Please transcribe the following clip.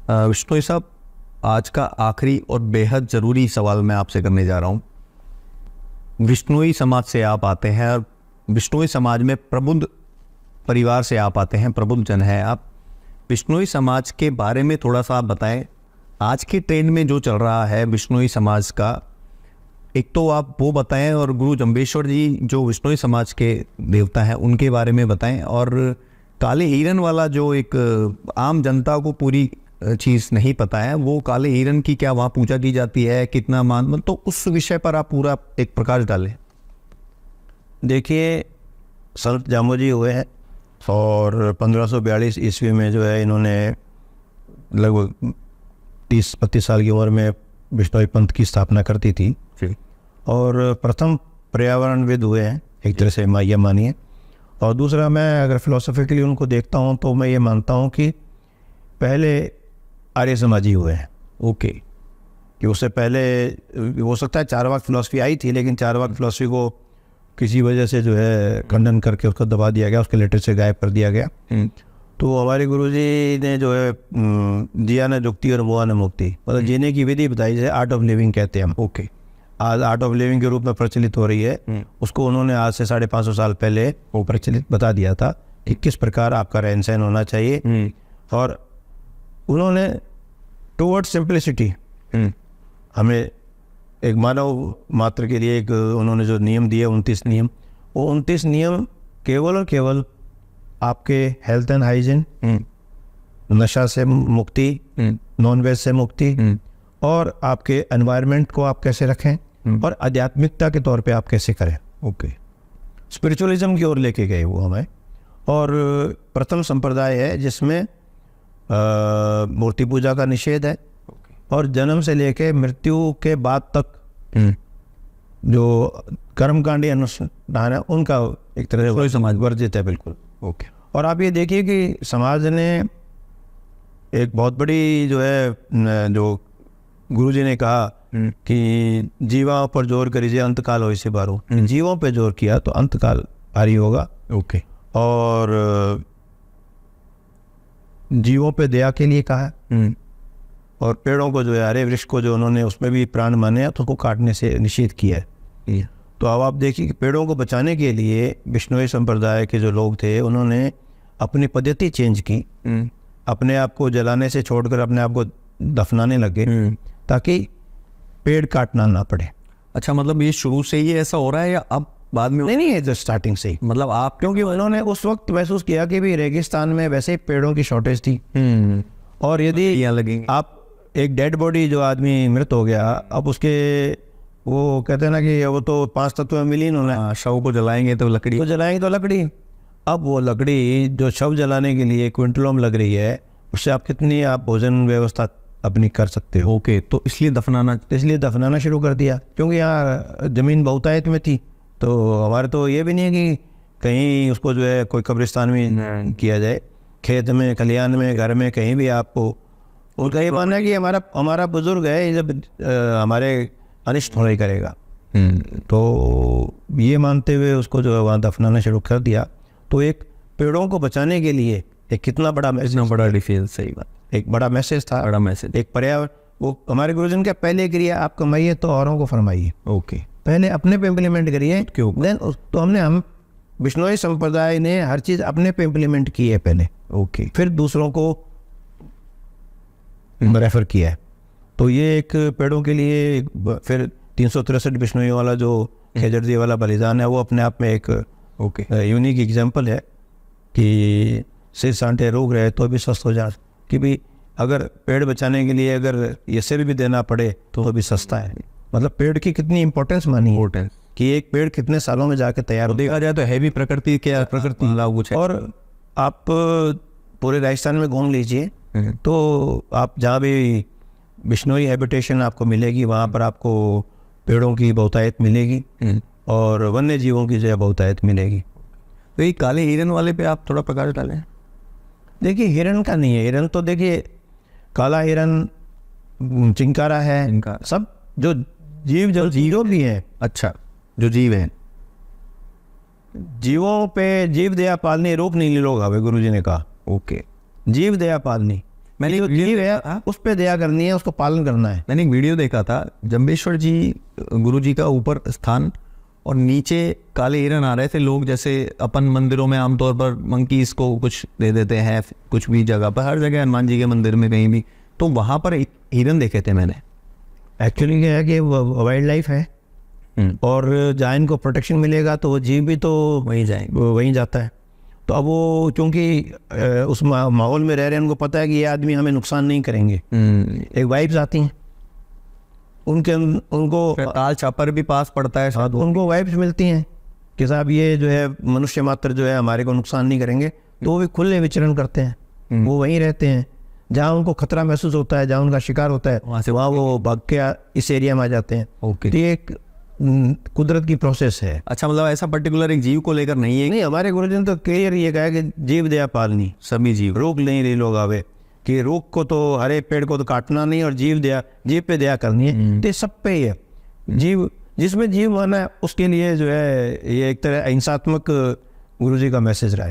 विश्नोई साहब, आज का आखिरी और बेहद ज़रूरी सवाल मैं आपसे करने जा रहा हूँ। विश्नोई समाज से आप आते हैं और विश्नोई समाज में प्रबुद्ध परिवार से आप आते हैं, प्रबुद्ध जन हैं आप। विश्नोई समाज के बारे में थोड़ा सा आप बताएं। आज के ट्रेंड में जो चल रहा है विश्नोई समाज का, एक तो आप वो बताएं, और गुरु जंबेश्वर जी जो विश्नोई समाज के देवता हैं उनके बारे में बताएं, और काले हिरन वाला जो एक आम जनता को पूरी चीज़ नहीं पता है, वो काले हिरन की क्या वहाँ पूजा की जाती है, कितना मान, तो उस विषय पर आप पूरा एक प्रकाश डालें। देखिए, संत जामोजी हुए हैं और 1542 ईस्वी में जो है इन्होंने लगभग 30-32 साल की उम्र में विश्नोई पंथ की स्थापना करती थी और प्रथम पर्यावरणविद हुए हैं, एक तरह से ये मानिए। और दूसरा, मैं अगर फिलोसफिकली उनको देखता हूँ तो मैं ये मानता हूँ कि पहले आर्य समाजी हुए हैं। ओके। कि उससे पहले हो सकता है चारवाक फिलॉसफी आई थी, लेकिन चारवाक फिलॉसफी को किसी वजह से जो है खंडन करके उसको दबा दिया गया, उसके लेटर से गायब कर दिया गया। तो हमारे गुरुजी ने जो है जिया ने जुक्ति और मुआ ने मुक्ति, मतलब जीने की विधि बताई, जैसे आर्ट ऑफ लिविंग कहते हैं हम। ओके। आज आर्ट ऑफ लिविंग के रूप में प्रचलित हो रही है, उसको उन्होंने आज से 550 साल पहले वो प्रचलित बता दिया था कि किस प्रकार आपका रहन सहन होना चाहिए। और उन्होंने टुवर्ड सिंप्लिसिटी हमें एक मानव मात्र के लिए एक उन्होंने जो नियम दिए 29 नियम, वो 29 नियम केवल और केवल आपके हेल्थ एंड हाइजीन, नशा से मुक्ति, नॉन वेज से मुक्ति, और आपके एनवायरनमेंट को आप कैसे रखें, और आध्यात्मिकता के तौर पे आप कैसे करें। ओके। स्पिरिचुअलिज्म की ओर लेके गए वो हमें। और प्रथम संप्रदाय है जिसमें मूर्ति पूजा का निषेध है, और जन्म से लेके मृत्यु के बाद तक जो कर्मकांडी अनुष्ठान है उनका एक तरह से समाज वर्जित है, बिल्कुल। ओके। और आप ये देखिए कि समाज ने एक बहुत बड़ी जो है, जो गुरुजी ने कहा कि जीवों पर जोर करीजिए अंतकाल होइसे बारो, जीवों पे जोर किया तो अंतकाल भारी होगा। ओके। और जीवों पे दया के लिए कहा है, और पेड़ों को जो है, हरे वृक्ष को जो उन्होंने उसमें भी प्राण माने तो उसको काटने से निषेध किया है। तो अब आप देखिए कि पेड़ों को बचाने के लिए विश्नोई संप्रदाय के जो लोग थे उन्होंने अपनी पद्धति चेंज की, अपने आप को जलाने से छोड़कर अपने आप को दफनाने लगे ताकि पेड़ काटना ना पड़े। अच्छा, मतलब ये शुरू से ही ऐसा हो रहा है या अब बाद में? नहीं, है जो स्टार्टिंग से ही, मतलब आप, क्योंकि उन्होंने उस वक्त महसूस किया कि भी रेगिस्तान में वैसे ही पेड़ों की शॉर्टेज थी, और यदि आप एक डेड बॉडी जो आदमी मृत हो गया, अब उसके वो कहते हैं ना कि वो तो 5 तत्व में मिलीन होना, शव को जलाएंगे तो लकड़ी, तो जलाएंगे तो लकड़ी। अब वो लकड़ी जो शव जलाने के लिए क्विंटलों में लग रही है, उससे आप कितनी आप भोजन व्यवस्था अपनी कर सकते हो। ओके। तो इसलिए दफनाना शुरू कर दिया, क्योंकि यहाँ ज़मीन बहुतायत में थी। तो हमारे तो ये भी नहीं है कि कहीं उसको जो है कोई कब्रिस्तान में किया जाए, खेत में, खलिहान में, घर में, कहीं भी आपको। उनका ये मानना है कि हमारा बुजुर्ग है, जब हमारे अनिष्ट थोड़ा ही करेगा। तो ये मानते हुए उसको जो है वहाँ दफनाना शुरू कर दिया। तो एक पेड़ों को बचाने के लिए एक कितना बड़ा डिफेंस, सही बात, एक बड़ा मैसेज था, बड़ा मैसेज। एक पर्यावरण, वो हमारे गुरुजन का पहले क्रिया आप कमाइए तो औरों को फरमाइए। ओके। पहले अपने पे इम्प्लीमेंट करिए, देन तो हम विश्नोई संप्रदाय ने हर चीज़ अपने पे इम्प्लीमेंट की है पहले। ओके। फिर दूसरों को रेफर किया है। तो ये एक पेड़ों के लिए फिर 363 विश्नोई वाला जो खेजड़जी वाला बलिदान है, वो अपने आप में एक यूनिक एग्जाम्पल है कि सिर सांटे रोग रहे तो भी स्वस्थ हो जा, कि भी अगर पेड़ बचाने के लिए अगर ये सिर भी देना पड़े तो भी सस्ता है। मतलब पेड़ की कितनी इंपॉर्टेंस मानी है कि एक पेड़ कितने सालों में जाके तैयार हो। देखा जाए तो है भी प्रकृति के, प्रकृति कुछ है। और आप पूरे राजस्थान में घूम लीजिए तो आप जहाँ भी विश्नोई हैबिटेशन आपको मिलेगी, वहाँ पर आपको पेड़ों की बहुतायत मिलेगी और वन्य जीवों की जो है बहुतायत मिलेगी। तो ये काले हिरन वाले पे आप थोड़ा प्रकाश डालें। देखिए, हिरन का नहीं है, हिरन तो देखिए काला हिरन, चिंकारा है, सब जो जीव भी है। अच्छा, जो जीव हैं, जीवों पे जीव दया पालनी रूप नहीं लोग हवे, गुरुजी ने कहा। ओके। जीव दया पालनी मैंने जो एक वीडियो जीव देखा है था। उस पे दया करनी है, उसको पालन करना है। मैंने एक वीडियो देखा था, जम्बेश्वर जी गुरु जी का ऊपर स्थान और नीचे काले हिरन आ रहे थे। लोग जैसे अपन मंदिरों में आमतौर पर मंकीज को कुछ दे देते हैं, कुछ भी जगह पर, हर जगह हनुमान जी के मंदिर में कहीं भी, तो वहां पर एक हिरन देखे थे मैंने। एक्चुअली क्या है कि वाइल्ड लाइफ है और जहाँ इनको प्रोटेक्शन मिलेगा तो वो जीव भी तो वहीं जाएंगे। वो वहीं जाता है। तो अब वो क्योंकि उस माहौल में रह रहे हैं, उनको पता है कि ये आदमी हमें नुकसान नहीं करेंगे। एक वाइब्स आती हैं उनको ताल छापर भी पास पड़ता है शायद। उनको वाइब्स मिलती हैं कि साहब ये जो है मनुष्य मात्र जो है हमारे को नुकसान नहीं करेंगे, तो वो भी खुले विचरण करते हैं। वो वहीं रहते हैं जहाँ उनको खतरा महसूस होता है, जहाँ उनका शिकार होता है, वहाँ वो भाग के इस एरिया में आ जाते हैं। ओके। तो ये एक कुदरत की प्रोसेस है। अच्छा, मतलब ऐसा पर्टिकुलर एक जीव को लेकर नहीं है? नहीं, हमारे गुरुजी ने तो क्लियर ये कहा है कि जीव दया पालनी, सभी जीव। रोक नहीं रही लोग आवे कि रोग को तो हरे पेड़ को तो काटना नहीं और जीव पे दया करनी है। तो ये सब पे ही है। जीव जिसमें जीव माना है उसके लिए जो है ये एक तरह अहिंसात्मक गुरुजी का मैसेज रहा है।